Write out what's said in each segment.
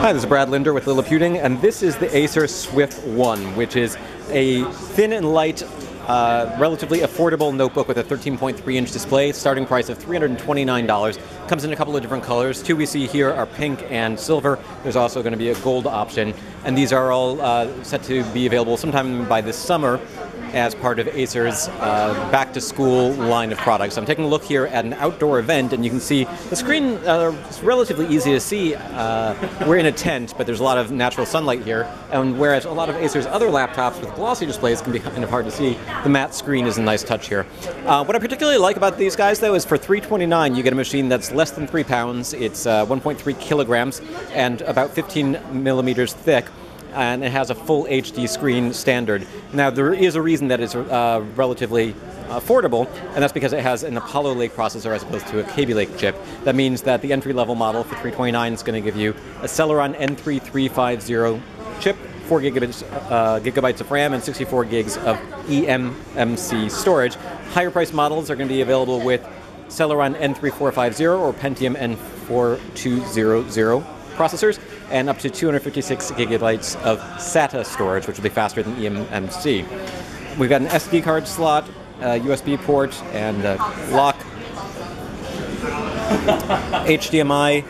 Hi, this is Brad Linder with Liliputing, and this is the Acer Swift 1, which is a thin and light, relatively affordable notebook with a 13.3-inch display, starting price of $329. Comes in a couple of different colors. Two we see here are pink and silver. There's also going to be a gold option, and these are all set to be available sometime by this summer as part of Acer's back-to-school line of products. I'm taking a look here at an outdoor event, and you can see the screen is relatively easy to see. We're in a tent, but there's a lot of natural sunlight here, and whereas a lot of Acer's other laptops with glossy displays can be kind of hard to see, the matte screen is a nice touch here. What I particularly like about these guys, though, is for $329 you get a machine that's less than 3 pounds, it's 1.3 kilograms, and about 15 millimeters thick, and it has a full HD screen standard. Now, there is a reason that it's relatively affordable, and that's because it has an Apollo Lake processor as opposed to a Kaby Lake chip. That means that the entry-level model for $329 is going to give you a Celeron N3350 chip, 4 gigabytes of RAM, and 64 gigs of eMMC storage. Higher price models are going to be available with Celeron N3450 or Pentium N4200 processors, and up to 256 gigabytes of SATA storage, which will be faster than eMMC. We've got an SD card slot, a USB port, and a lock, HDMI,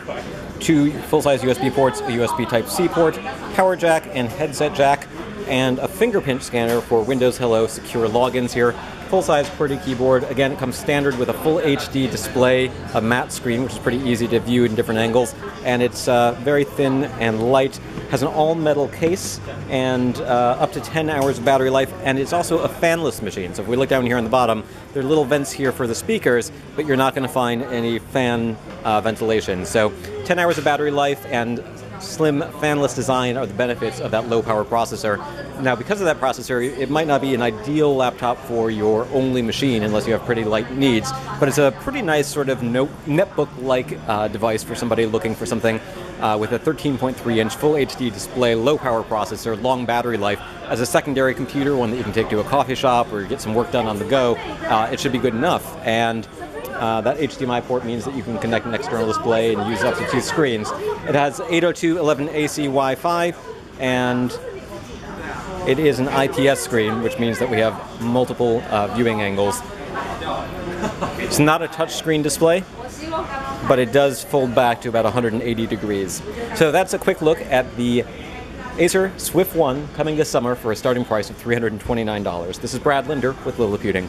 2 full-size USB ports, a USB Type-C port, power jack and headset jack, and a fingerprint scanner for Windows Hello secure logins here. Full-size QWERTY keyboard. Again, it comes standard with a full HD display, a matte screen, which is pretty easy to view in different angles, and it's very thin and light. Has an all-metal case and up to 10 hours of battery life, and it's also a fanless machine. So if we look down here on the bottom, there are little vents here for the speakers, but you're not going to find any fan ventilation. So 10 hours of battery life and slim fanless design are the benefits of that low-power processor. Now, because of that processor, it might not be an ideal laptop for your only machine unless you have pretty light needs, but it's a pretty nice sort of netbook-like device for somebody looking for something with a 13.3-inch full HD display, low-power processor, long battery life. As a secondary computer, one that you can take to a coffee shop or get some work done on the go, it should be good enough. And that HDMI port means that you can connect an external display and use up to 2 screens. It has 802.11ac Wi-Fi, and it is an IPS screen, which means that we have multiple viewing angles. It's not a touchscreen display, but it does fold back to about 180 degrees. So that's a quick look at the Acer Swift 1 coming this summer for a starting price of $329. This is Brad Linder with Liliputing.